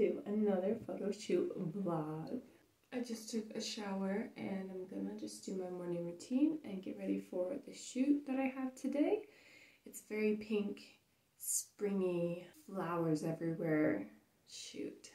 to another photo shoot vlog. I just took a shower and I'm gonna just do my morning routine and get ready for the shoot that I have today. It's very pink, springy, flowers everywhere shoot.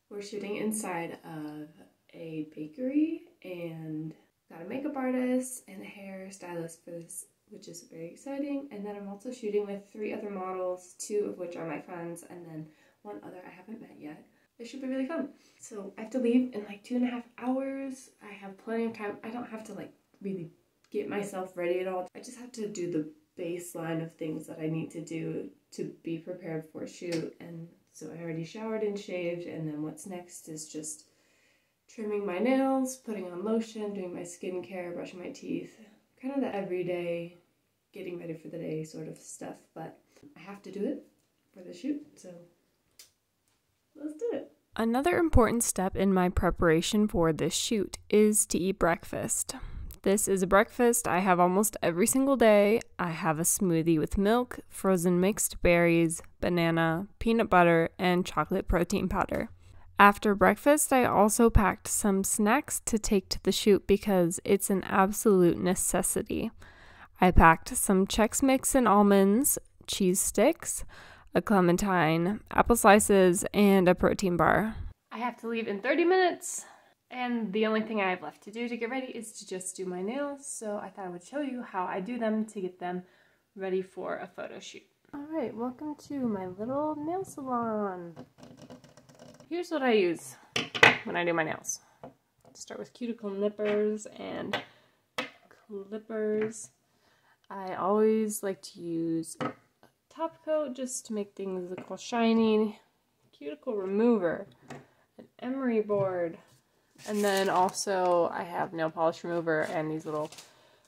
We're shooting inside of a bakery and got a makeup artist and a hair stylist for this, which is very exciting. And then I'm also shooting with 3 other models, 2 of which are my friends, and then 1 other I haven't met yet. It should be really fun. So I have to leave in like 2.5 hours. I have plenty of time. I don't have to like really get myself ready at all. I just have to do the baseline of things that I need to do to be prepared for a shoot. And so I already showered and shaved, and then what's next is just trimming my nails, putting on lotion, doing my skincare, brushing my teeth, kind of the everyday getting ready for the day sort of stuff, but I have to do it for the shoot, so let's do it. Another important step in my preparation for this shoot is to eat breakfast. This is a breakfast I have almost every single day. I have a smoothie with milk, frozen mixed berries, banana, peanut butter, and chocolate protein powder. After breakfast, I also packed some snacks to take to the shoot because it's an absolute necessity. I packed some Chex Mix and almonds, cheese sticks, a clementine, apple slices, and a protein bar. I have to leave in 30 minutes, and the only thing I have left to do to get ready is to just do my nails, so I thought I would show you how I do them to get them ready for a photo shoot. Alright, welcome to my little nail salon. Here's what I use when I do my nails. Start with cuticle nippers and clippers. I always like to use a top coat just to make things look all shiny, cuticle remover, an emery board, and then also I have nail polish remover and these little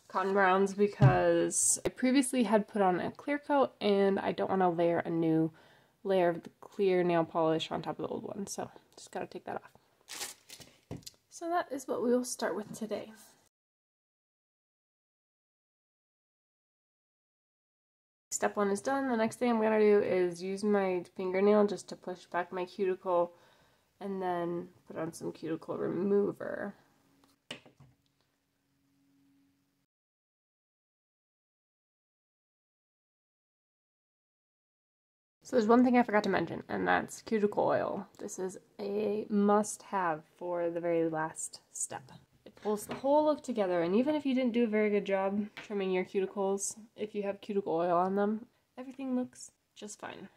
cotton rounds because I previously had put on a clear coat and I don't want to layer a new layer of the clear nail polish on top of the old one, so just gotta take that off. So that is what we will start with today. Step 1 is done. The next thing I'm gonna do is use my fingernail just to push back my cuticle and then put on some cuticle remover. So there's one thing I forgot to mention, and that's cuticle oil. This is a must-have for the very last step. It pulls the whole look together, and even if you didn't do a very good job trimming your cuticles, if you have cuticle oil on them, everything looks just fine.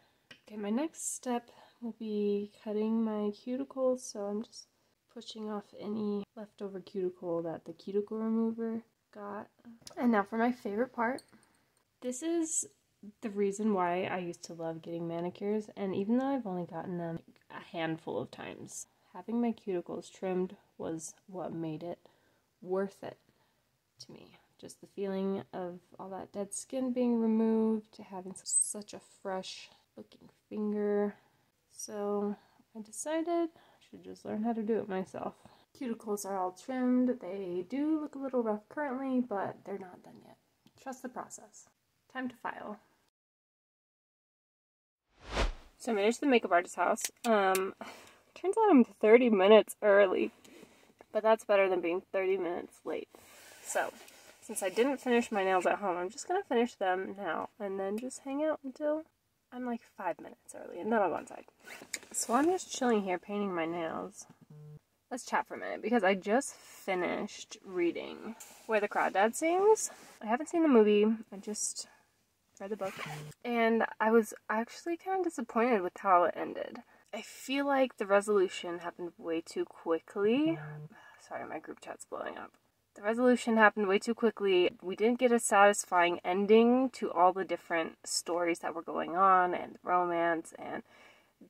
Okay, my next step will be cutting my cuticles, so I'm just pushing off any leftover cuticle that the cuticle remover got. And now for my favorite part. This is the reason why I used to love getting manicures, and even though I've only gotten them a handful of times, having my cuticles trimmed was what made it worth it to me. Just the feeling of all that dead skin being removed, having such a fresh looking finger. So I decided I should just learn how to do it myself. Cuticles are all trimmed. They do look a little rough currently, but they're not done yet. Trust the process. Time to file. So I made it to the makeup artist's house. Turns out I'm 30 minutes early, but that's better than being 30 minutes late. So, since I didn't finish my nails at home, I'm just gonna finish them now and then just hang out until I'm like 5 minutes early, and then I'll go inside. So I'm just chilling here painting my nails. Let's chat for a minute, because I just finished reading Where the Crawdad Sings. I haven't seen the movie, I just read the book, and I was actually kind of disappointed with how it ended. I feel like the resolution happened way too quickly. Sorry, my group chat's blowing up. The resolution happened way too quickly. We didn't get a satisfying ending to all the different stories that were going on, and romance, and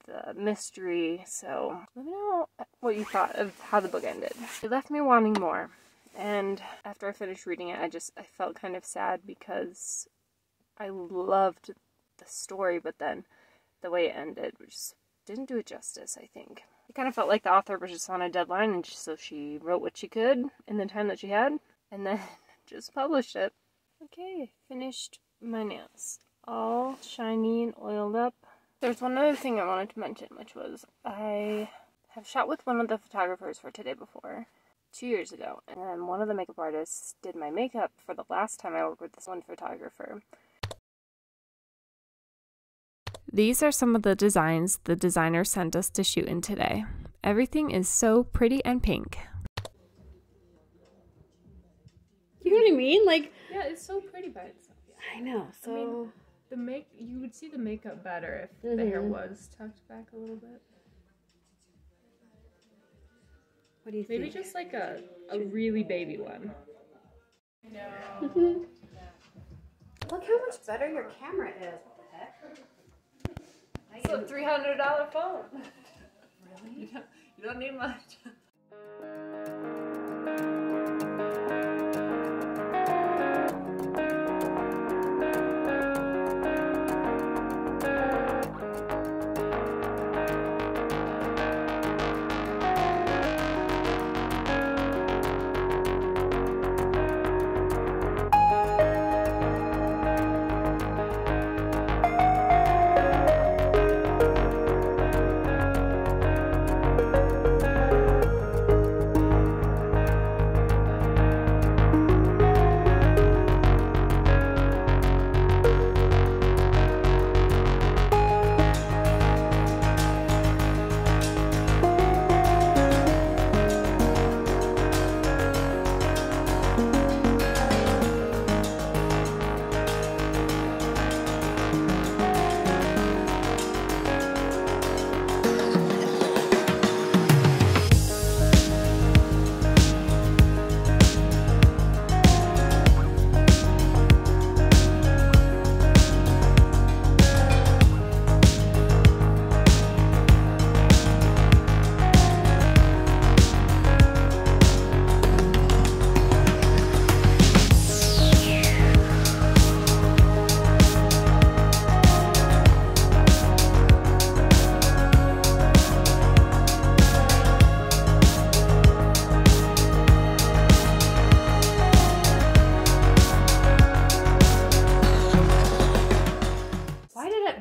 the mystery. So let me know what you thought of how the book ended. It left me wanting more, and after I finished reading it, I felt kind of sad because I loved the story, but then the way it ended just didn't do it justice, I think. It kind of felt like the author was just on a deadline, and so she wrote what she could in the time that she had, and then just published it. Okay, finished my nails. All shiny and oiled up. There's one other thing I wanted to mention, which was I have shot with one of the photographers for Today before, 2 years ago, and then one of the makeup artists did my makeup for the last time I worked with this one photographer. These are some of the designs the designer sent us to shoot in today. Everything is so pretty and pink. You know what I mean? Like, yeah, it's so pretty by itself. I know. So I mean, you would see the makeup better if the hair was tucked back a little bit. What do you Maybe think? just like a really baby one. Look how much better your camera is. What the heck? It's a $300 phone. Really? You don't need much.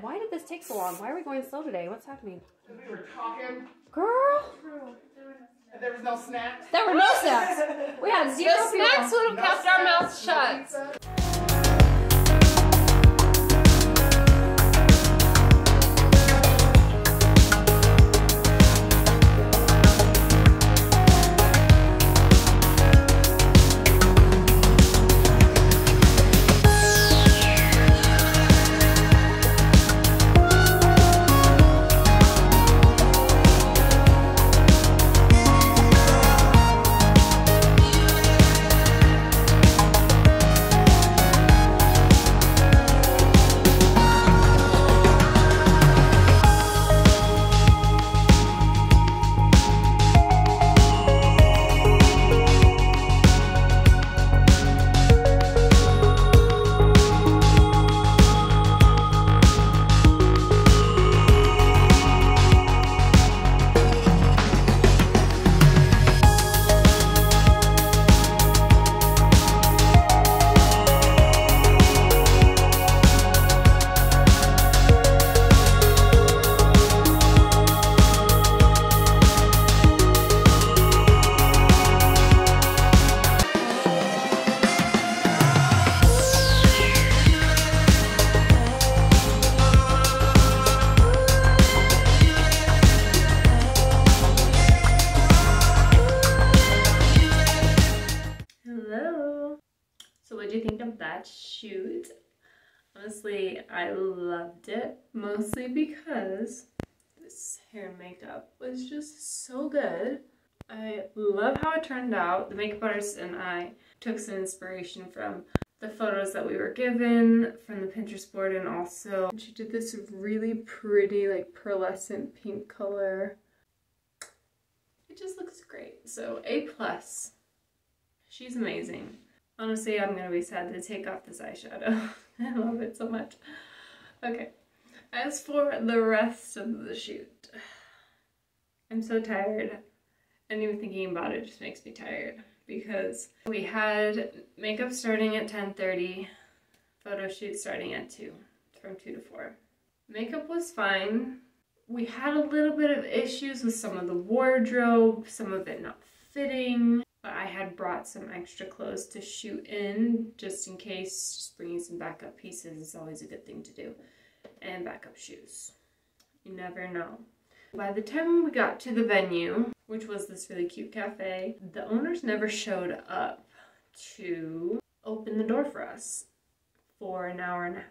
Why did this take so long? Why are we going slow today? What's happening? We were talking. Girl! And there was no snacks. There were no snacks. We had zero The snacks would have kept our mouths shut. What do you think of that shoot? Honestly, I loved it, mostly because this hair and makeup was just so good. I love how it turned out. The makeup artist and I took some inspiration from the photos that we were given from the Pinterest board, and also she did this really pretty like pearlescent pink color. It just looks great. So A+. She's amazing. Honestly, I'm gonna be sad to take off this eyeshadow. I love it so much. Okay, as for the rest of the shoot, I'm so tired, and even thinking about it just makes me tired because we had makeup starting at 10:30, photo shoot starting at 2, from 2 to 4. Makeup was fine. We had a little bit of issues with some of the wardrobe, some of it not fitting, but I had brought some extra clothes to shoot in just in case. Just bringing some backup pieces is always a good thing to do. And backup shoes. You never know. By the time we got to the venue, which was this really cute cafe, the owners never showed up to open the door for us for an hour and a half.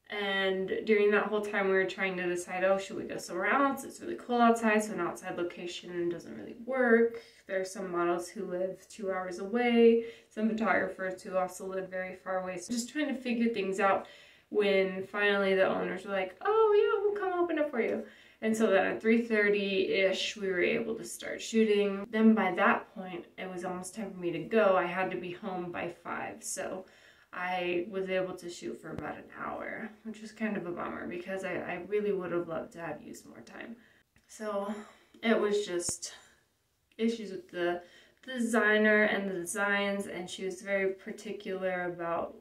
And during that whole time we were trying to decide, oh, should we go somewhere else? It's really cool outside, so an outside location doesn't really work. There are some models who live 2 hours away, some photographers who also live very far away. So just trying to figure things out when finally the owners were like, oh yeah, we'll come open it for you. And so then at 3:30-ish, we were able to start shooting. Then by that point, it was almost time for me to go. I had to be home by 5, so I was able to shoot for about an hour, which was kind of a bummer because I really would have loved to have used more time. So it was just issues with the designer and the designs, and she was very particular about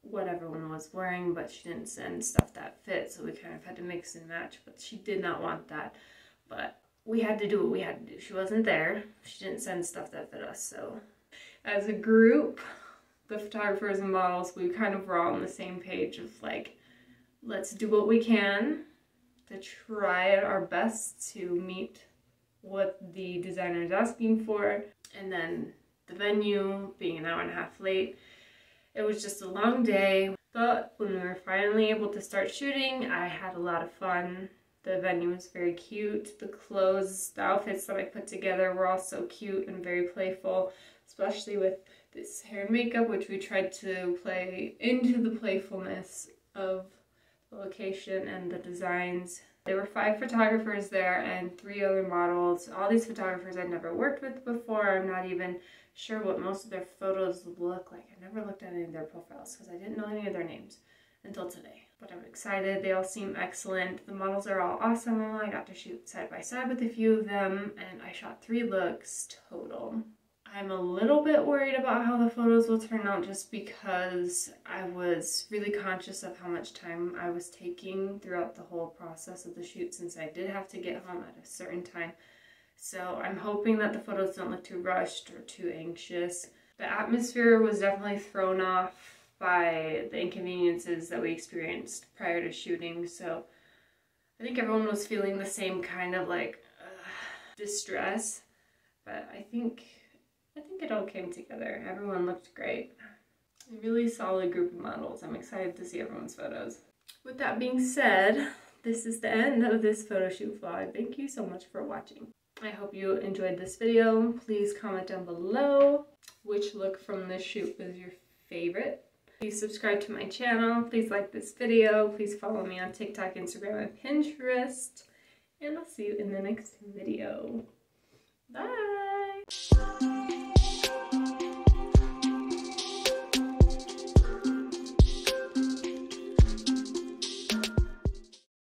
what everyone was wearing, but she didn't send stuff that fit, so we kind of had to mix and match, but she did not want that. But we had to do what we had to do. She wasn't there. She didn't send stuff that fit us, so as a group, the photographers and models, we kind of were all on the same page of like, let's do what we can to try our best to meet what the designer is asking for. And then the venue being an hour and a half late, it was just a long day. But when we were finally able to start shooting, I had a lot of fun. The venue was very cute. The clothes, the outfits that I put together were all so cute and very playful, especially with this hair and makeup, which we tried to play into the playfulness of the location and the designs. There were 5 photographers there and 3 other models. All these photographers I'd never worked with before. I'm not even sure what most of their photos look like. I never looked at any of their profiles because I didn't know any of their names until today. But I'm excited. They all seem excellent. The models are all awesome. I got to shoot side by side with a few of them, and I shot 3 looks total. I'm a little bit worried about how the photos will turn out just because I was really conscious of how much time I was taking throughout the whole process of the shoot, since I did have to get home at a certain time. So I'm hoping that the photos don't look too rushed or too anxious. The atmosphere was definitely thrown off by the inconveniences that we experienced prior to shooting, so I think everyone was feeling the same kind of like distress, but I think it all came together. Everyone looked great. A really solid group of models. I'm excited to see everyone's photos. With that being said, this is the end of this photo shoot vlog. Thank you so much for watching. I hope you enjoyed this video. Please comment down below which look from this shoot was your favorite. Please subscribe to my channel. Please like this video. Please follow me on TikTok, Instagram, and Pinterest. And I'll see you in the next video. Bye!